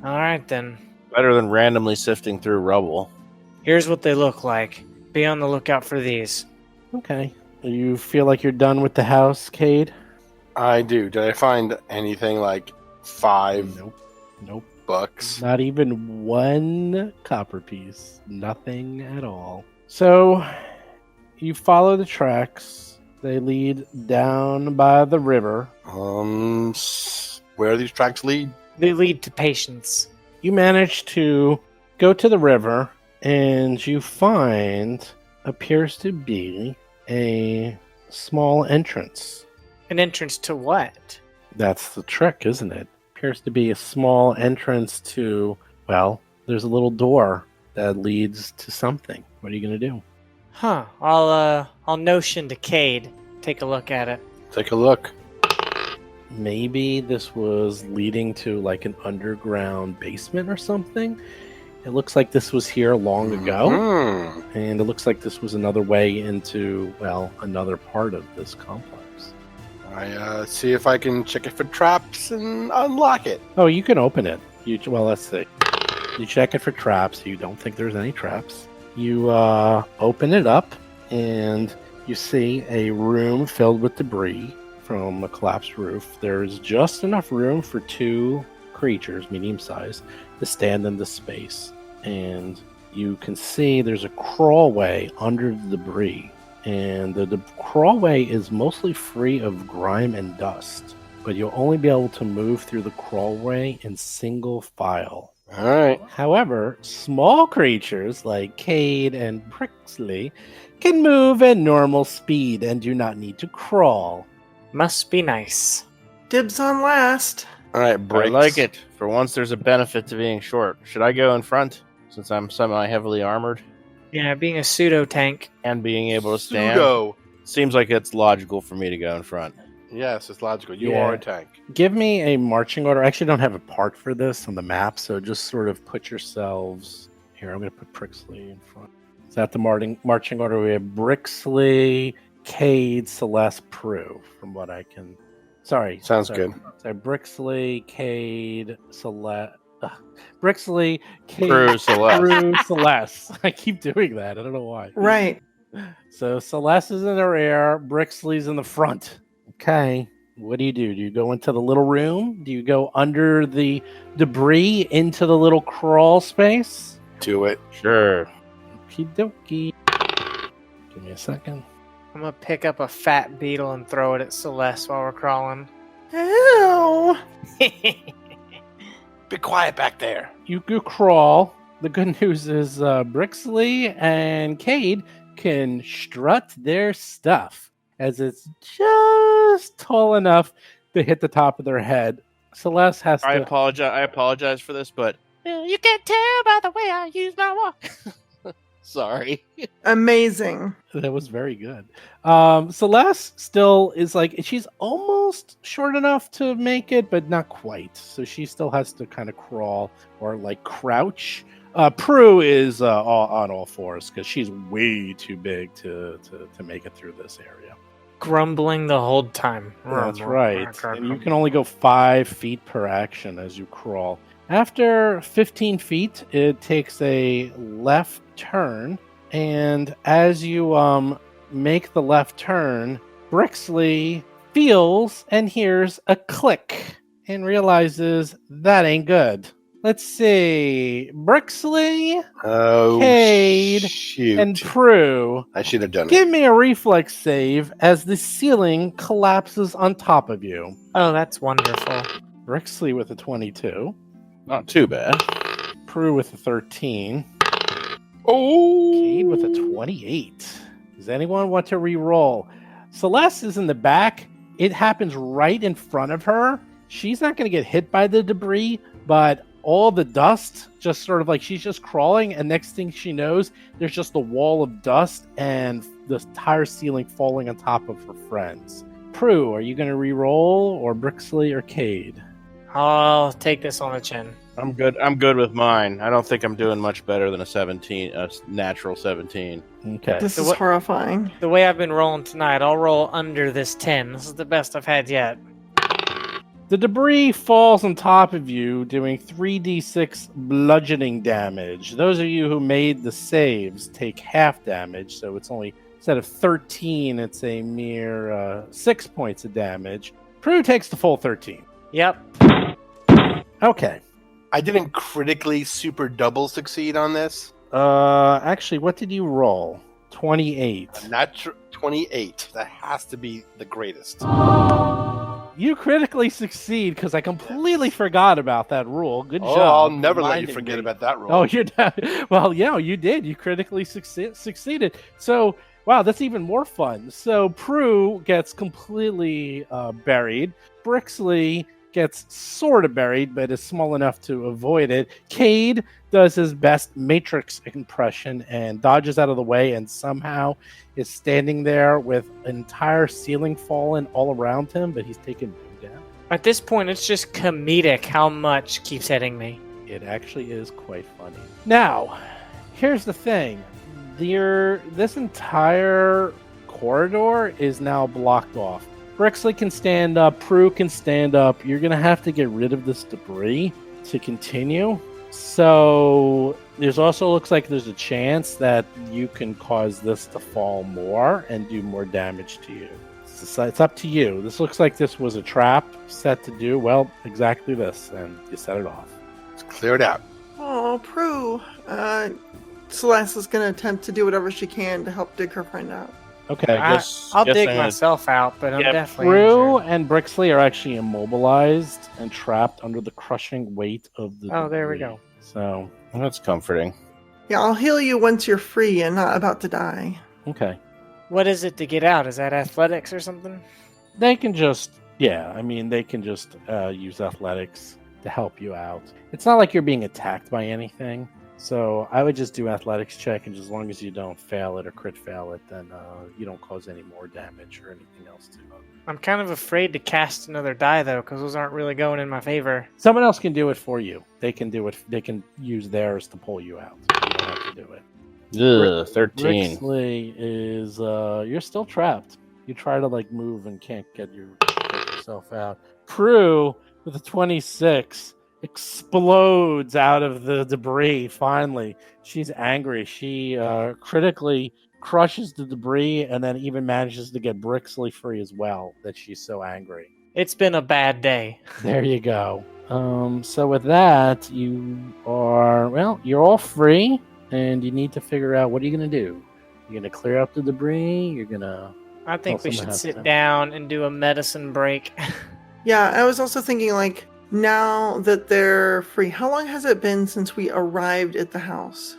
All right, then. Better than randomly sifting through rubble. Here's what they look like. Be on the lookout for these. Okay. You feel like you're done with the house, Cade? I do. Did I find anything like 5 Nope. bucks? Not even one copper piece. Nothing at all. So, you follow the tracks. They lead down by the river. Where these tracks lead? They lead to patience. You manage to go to the river, and you find appears to be a small entrance. An entrance to what? That's the trick, isn't it? Appears to be a small entrance to, well, there's a little door that leads to something. What are you going to do? Huh. I'll notion to Cade. Take a look at it. Take a look. Maybe this was leading to like an underground basement or something. It looks like this was here long ago. And it looks like this was another way into, well, another part of this complex. I see if I can check it for traps and unlock it. Oh, you can open it. Well, let's see. You check it for traps. You don't think there's any traps. You open it up, and you see a room filled with debris from a collapsed roof. There's just enough room for 2 creatures, medium-sized, to stand in the space. And you can see there's a crawlway under the debris. And the crawlway is mostly free of grime and dust. But you'll only be able to move through the crawlway in single file. All right. However, small creatures like Cade and Brixley can move at normal speed and do not need to crawl. Must be nice. Dibs on last. All right, Brix. I like it. For once, there's a benefit to being short. Should I go in front, since I'm semi-heavily armored? Yeah, being a pseudo-tank. And being able to stand? Pseudo. Seems like it's logical for me to go in front. Yes, it's logical. You are a tank. Give me a marching order. I actually don't have a part for this on the map, so just sort of put yourselves... Here, I'm going to put Brixley in front. Is that the marching order? We have Brixley, Cade, Celeste, Prue, from what I can... Sorry. Sounds good. Sorry, Brixley, Cade, Celeste... Brixley, Cade, Prue, Celeste. Prue, Celeste. I keep doing that. I don't know why. Right. So Celeste is in the rear, Brixley's in the front. Okay. What do? Do you go into the little room? Do you go under the debris into the little crawl space? Do it. Sure. Okie dokie. Give me a second. I'm gonna pick up a fat beetle and throw it at Celeste while we're crawling. Ew. Be quiet back there. You crawl. The good news is Brixley and Cade can strut their stuff as it's just tall enough to hit the top of their head. Celeste has I to... apologize for this, but you can't tell by the way I use my walk. Sorry. Amazing. That was very good. Celeste still is like, she's almost short enough to make it, but not quite. So she still has to kind of crawl or like crouch. Prue is on all fours because she's way too big to make it through this area. Grumbling the whole time. That's right. And you can only go 5 feet per action as you crawl. After 15 feet, it takes a left turn. And as you make the left turn, Brixley feels and hears a click and realizes that ain't good. Let's see. Brixley, Cade, and Prue. I should have done Give me a reflex save as the ceiling collapses on top of you. Oh, that's wonderful. Brixley with a 22. Not too bad. Prue with a 13. Oh! Cade with a 28. Does anyone want to re-roll? Celeste is in the back. It happens right in front of her. She's not going to get hit by the debris, but all the dust just sort of like she's just crawling, and next thing she knows, there's just a wall of dust and the entire ceiling falling on top of her friends. Prue, are you going to re-roll, or Brixley or Cade? I'll take this on the chin. I'm good with mine. I don't think I'm doing much better than a natural 17. Okay. This is horrifying. The way I've been rolling tonight, I'll roll under this 10. This is the best I've had yet. The debris falls on top of you, doing 3d6 bludgeoning damage. Those of you who made the saves take half damage, so it's only, instead of 13, it's a mere 6 points of damage. Prue takes the full 13. Yep. Okay. I didn't critically super double succeed on this. Actually, what did you roll? 28. Natural 28. That has to be the greatest. You critically succeed because I completely forgot about that rule. Good job. I'll never let you forget about that rule. Oh, you're well, yeah, you did. You critically succeeded. So, wow, that's even more fun. So, Prue gets completely buried. Brixley gets sort of buried, but is small enough to avoid it. Cade does his best Matrix impression and dodges out of the way and somehow is standing there with an entire ceiling fallen all around him, but he's taken no damage. At this point, it's just comedic how much keeps hitting me. It actually is quite funny. Now, here's the thing. This entire corridor is now blocked off. Brixley can stand up, Prue can stand up. You're going to have to get rid of this debris to continue. So there's also looks like there's a chance that you can cause this to fall more and do more damage to you. It's up to you. This looks like this was a trap set to do, well, exactly this, and you set it off. It's cleared out. Oh, Prue. Celeste is going to attempt to do whatever she can to help dig her friend out. Okay, I'll dig myself out, but I'm definitely Prue injured. and Brixley are actually immobilized and trapped under the crushing weight of the debris. There we go. So that's comforting. Yeah, I'll heal you once you're free and not about to die. okay, What is it to get out? Is that athletics or something? they can just they can just use athletics to help you out. It's not like you're being attacked by anything. So I would just do athletics check, and as long as you don't fail it or crit fail it, then you don't cause any more damage or anything else to it. I'm kind of afraid to cast another die, though, because those aren't really going in my favor. Someone else can do it for you. They can do it. They can use theirs to pull you out. You don't have to do it. 13. Brixley is you're still trapped. You try to move and can't get yourself out. Prue with a 26 explodes out of the debris. Finally, she's angry. She critically crushes the debris and then even manages to get Brixley free as well. That she's so angry. It's been a bad day. There you go. So with that, you're all free, and you need to figure out what are you going to do. You're going to clear out the debris. You're going to. I think we should sit down and do a medicine break. Yeah, I was also thinking now that they're free, how long has it been since we arrived at the house?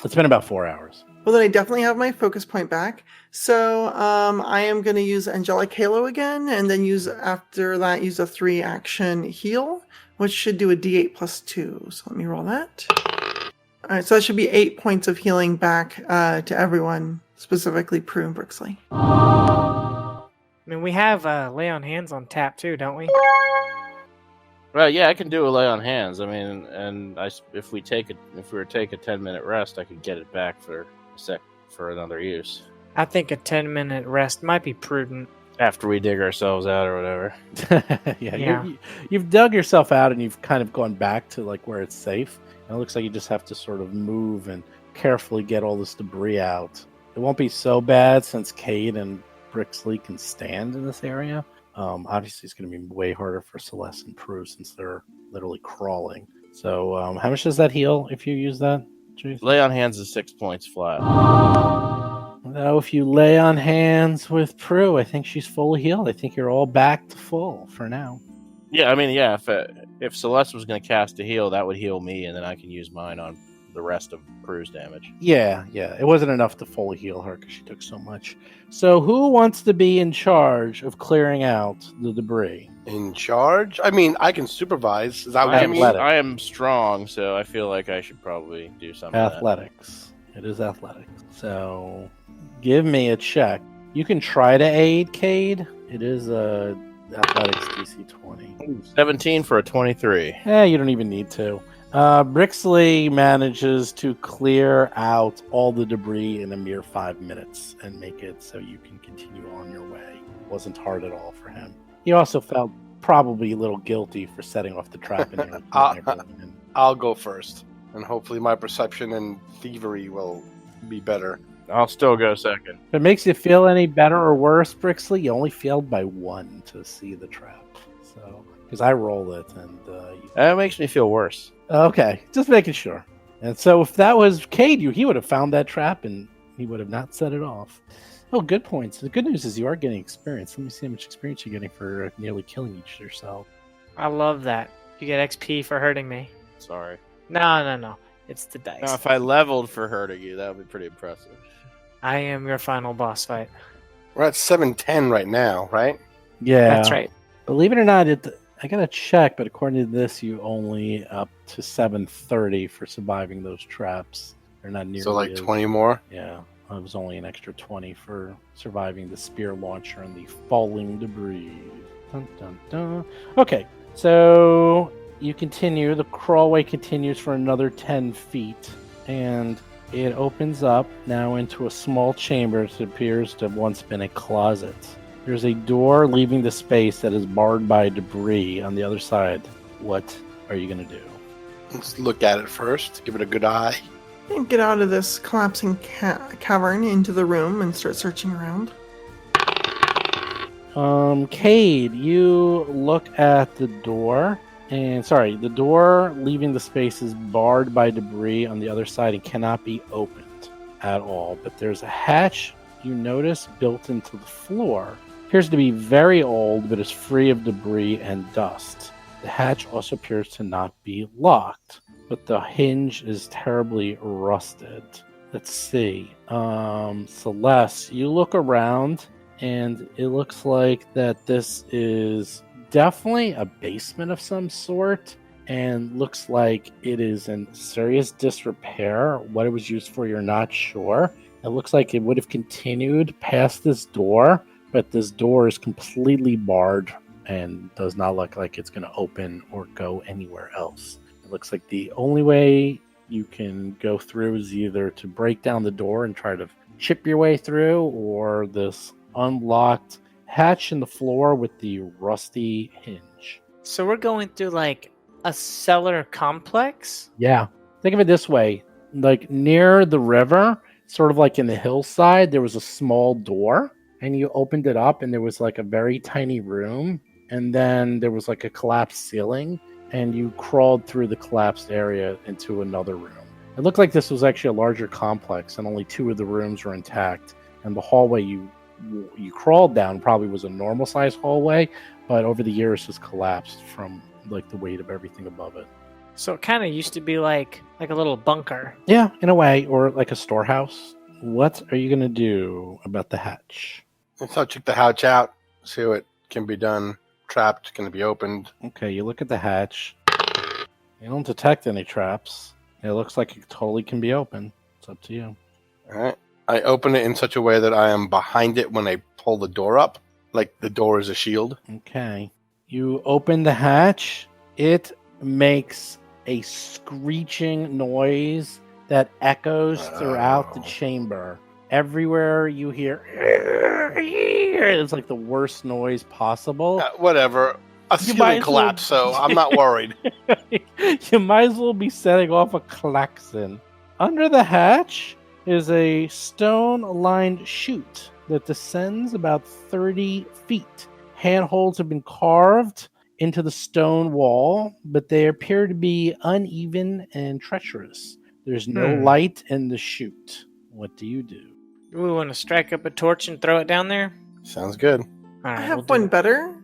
It's been about 4 hours. Well, then I definitely have my focus point back. So I am going to use Angelic Halo again, and then after that use a 3-action heal, which should do a D8 plus 2. So let me roll that. All right, so that should be 8 points of healing back to everyone, specifically Prue and Brixley. I mean, we have Lay on Hands on tap too, don't we? Well, yeah, I can do a Lay on Hands. I mean, and if we were to take a 10-minute rest, I could get it back for another use. I think a 10-minute rest might be prudent. After we dig ourselves out or whatever. Yeah. You've dug yourself out and you've kind of gone back to like where it's safe. And it looks like you just have to sort of move and carefully get all this debris out. It won't be so bad since Cade and Brixley can stand in this area. Obviously, it's going to be way harder for Celeste and Prue since they're literally crawling. So how much does that heal if you use that? Jeez. Lay on Hands is 6 points flat. Now, if you lay on hands with Prue, I think she's fully healed. I think you're all back to full for now. Yeah, I mean, yeah, if Celeste was going to cast a heal, that would heal me, and then I can use mine on the rest of Prue's damage. Yeah. It wasn't enough to fully heal her because she took so much. So who wants to be in charge of clearing out the debris? In charge? I mean, I can supervise. Is that what you mean? I am strong, so I feel like I should probably do something. Athletics. It is athletics. So give me a check. You can try to aid Cade. It is a athletics DC 20. 17 for a 23. You don't even need to. Brixley manages to clear out all the debris in a mere 5 minutes and make it so you can continue on your way. It wasn't hard at all for him. He also felt probably a little guilty for setting off the trap. I'll go first, and hopefully my perception and thievery will be better. I'll still go second. If it makes you feel any better or worse, Brixley, you only failed by 1 to see the trap. So, because I rolled it, and that makes me feel worse. Okay, just making sure. And so, if that was Cade, he would have found that trap, and he would have not set it off. Oh, good points. The good news is you are getting experience. Let me see how much experience you're getting for nearly killing yourself. I love that. You get XP for hurting me. Sorry. No. It's the dice. Now, if I leveled for hurting you, that would be pretty impressive. I am your final boss fight. We're at 710 right now, right? Yeah. That's right. Believe it or not, I gotta check, but according to this, you only up to 730 for surviving those traps. They're not nearly so like 20 more? Yeah. It was only an extra 20 for surviving the spear launcher and the falling debris. Dun, dun, dun. Okay, so you continue. The crawlway continues for another 10 feet, and it opens up now into a small chamber that appears to have once been a closet. There's a door leaving the space that is barred by debris on the other side. What are you going to do? Let's look at it first, give it a good eye. And get out of this collapsing cavern into the room and start searching around. Cade, you look at the door, the door leaving the space is barred by debris on the other side and cannot be opened at all. But there's a hatch you notice built into the floor. Appears to be very old, but is free of debris and dust. The hatch also appears to not be locked, but the hinge is terribly rusted. Let's see. Celeste, you look around, and it looks like that this is definitely a basement of some sort, and looks like it is in serious disrepair. What it was used for, you're not sure. It looks like it would have continued past this door, but this door is completely barred and does not look like it's going to open or go anywhere else. It looks like the only way you can go through is either to break down the door and try to chip your way through, or this unlocked hatch in the floor with the rusty hinge. So we're going through like a cellar complex? Yeah. Think of it this way. Like near the river, sort of like in the hillside, there was a small door, and you opened it up and there was like a very tiny room, and then there was like a collapsed ceiling, and you crawled through the collapsed area into another room. It looked like this was actually a larger complex, and only 2 of the rooms were intact, and the hallway you crawled down probably was a normal size hallway, but over the years has collapsed from like the weight of everything above it. So it kind of used to be like a little bunker. Yeah, in a way, or like a storehouse what are you going to do about the hatch? So check the hatch out, see what can be done. Trapped, can it be opened? Okay, you look at the hatch. You don't detect any traps. It looks like it totally can be open. It's up to you. All right. I open it in such a way that I am behind it when I pull the door up, like the door is a shield. Okay. You open the hatch. It makes a screeching noise that echoes throughout the chamber. Everywhere you hear, it's like the worst noise possible. Whatever. A ceiling collapse, so I'm not worried. You might as well be setting off a klaxon. Under the hatch is a stone-lined chute that descends about 30 feet. Handholds have been carved into the stone wall, but they appear to be uneven and treacherous. There's no light in the chute. What do you do? Do we want to strike up a torch and throw it down there? Sounds good. All right, I have one better.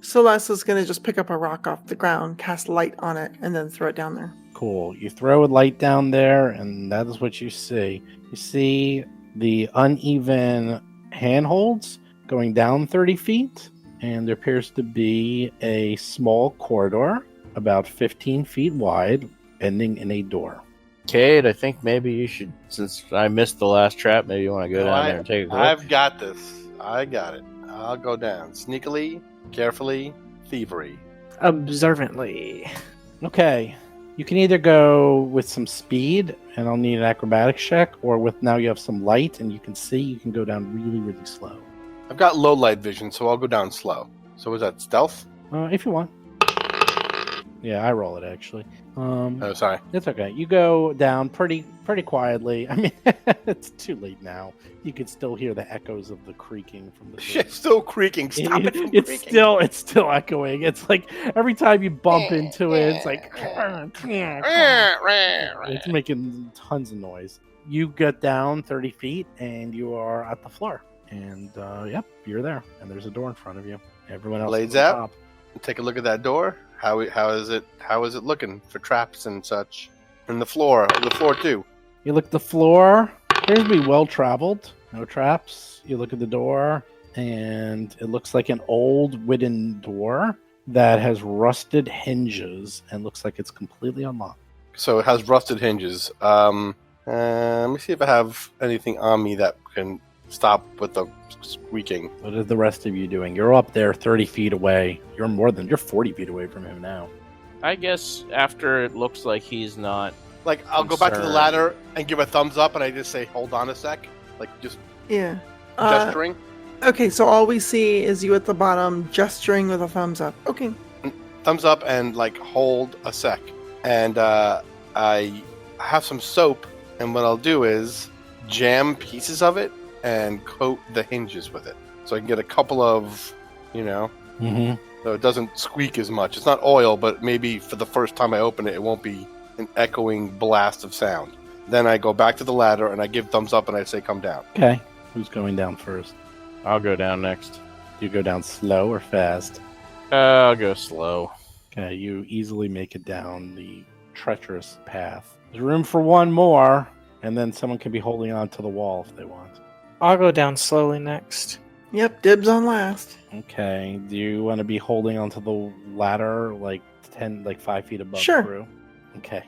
Celeste is going to just pick up a rock off the ground, cast light on it, and then throw it down there. Cool. You throw a light down there, and that is what you see. You see the uneven handholds going down 30 feet, and there appears to be a small corridor about 15 feet wide, ending in a door. Cade, I think maybe you should, since I missed the last trap, maybe you want to go down there and take a look. I've got this. I got it. I'll go down. Sneakily, carefully, thievery. Observantly. Okay. You can either go with some speed, and I'll need an acrobatics check, or with now you have some light and you can see, you can go down really, really slow. I've got low light vision, so I'll go down slow. So is that stealth? If you want. Yeah, I roll it actually. Oh, sorry. It's okay. You go down pretty quietly. I mean, it's too late now. You can still hear the echoes of the creaking from the. Shit's still creaking. Stop it from it's creaking. It's still echoing. It's like every time you bump into it, it's like it's making tons of noise. You get down 30 feet and you are at the floor. And yep, you're there. And there's a door in front of you. Everyone else Blades is at the out. top. Take a look at that door. How is it looking for traps and such? And the floor too. You look at the floor. Appears to be well traveled. No traps. You look at the door, and it looks like an old wooden door that has rusted hinges and looks like it's completely unlocked. So it has rusted hinges. Let me see if I have anything on me that can stop with the squeaking. What are the rest of you doing? You're up there 30 feet away. You're 40 feet away from him now. I guess after it looks like he's not... Like, I'll go back to the ladder and give a thumbs up, and I just say, hold on a sec. Like, just gesturing. Okay, so all we see is you at the bottom gesturing with a thumbs up. Okay. Thumbs up and, like, hold a sec. And I have some soap, and what I'll do is jam pieces of it and coat the hinges with it. So I can get a couple of, so it doesn't squeak as much. It's not oil, but maybe for the first time I open it, it won't be an echoing blast of sound. Then I go back to the ladder and I give thumbs up and I say, come down. Okay. Who's going down first? I'll go down next. Do you go down slow or fast? I'll go slow. Okay, you easily make it down the treacherous path. There's room for one more, and then someone can be holding on to the wall if they want. I'll go down slowly next. Yep, dibs on last. Okay. Do you want to be holding onto the ladder like 5 feet above Sure. the crew? Okay.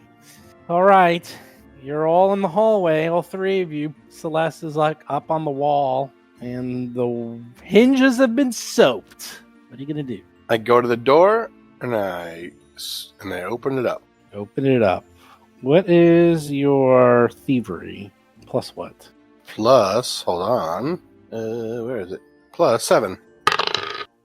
All right. You're all in the hallway, all three of you. Celeste is like up on the wall, and the hinges have been soaped. What are you gonna do? I go to the door and I open it up. Open it up. What is your thievery? Plus what? Plus, hold on. Where is it? Plus 7.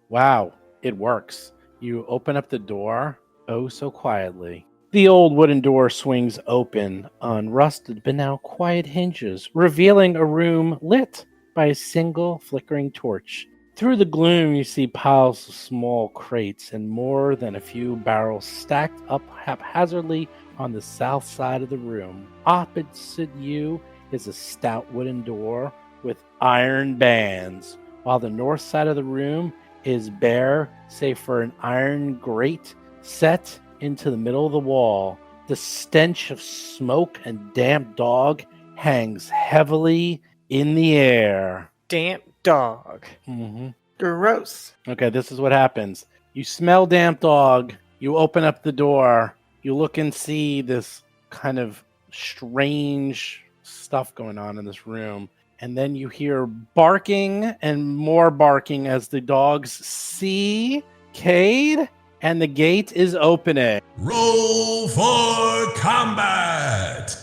Wow, it works. You open up the door, oh so quietly. The old wooden door swings open on rusted but now quiet hinges, revealing a room lit by a single flickering torch. Through the gloom, you see piles of small crates and more than a few barrels stacked up haphazardly on the south side of the room. Opposite you is a stout wooden door with iron bands, while the north side of the room is bare, save for an iron grate set into the middle of the wall. The stench of smoke and damp dog hangs heavily in the air. Damp dog. Mm-hmm. Gross. Okay, this is what happens. You smell damp dog. You open up the door. You look and see this kind of strange stuff going on in this room. And then you hear barking and more barking as the dogs see Cade, and the gate is opening. Roll for combat!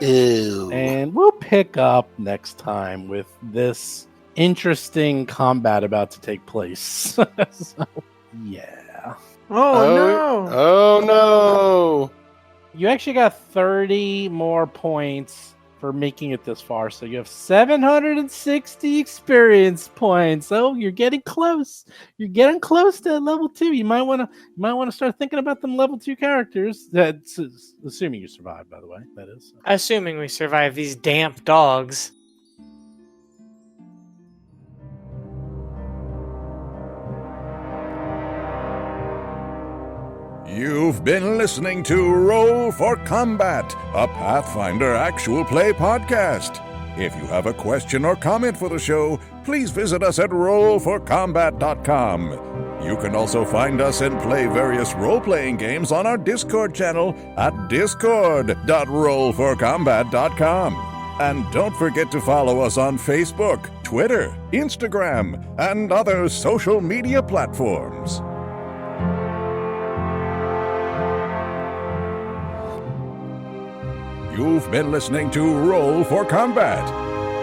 Ew. And we'll pick up next time with this interesting combat about to take place. So, yeah. Oh no. Oh no. You actually got 30 more points for making it this far. So you have 760 experience points. Oh, you're getting close. You're getting close to level 2. You might want to start thinking about them level 2 characters. That's assuming you survive, by the way. That is. Assuming we survive these damp dogs. You've been listening to Roll for Combat, a Pathfinder actual play podcast. If you have a question or comment for the show, please visit us at rollforcombat.com. You can also find us and play various role-playing games on our Discord channel at discord.rollforcombat.com. And don't forget to follow us on Facebook, Twitter, Instagram, and other social media platforms. You've been listening to Roll for Combat.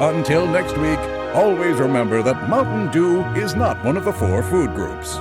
Until next week, always remember that Mountain Dew is not one of the 4 food groups.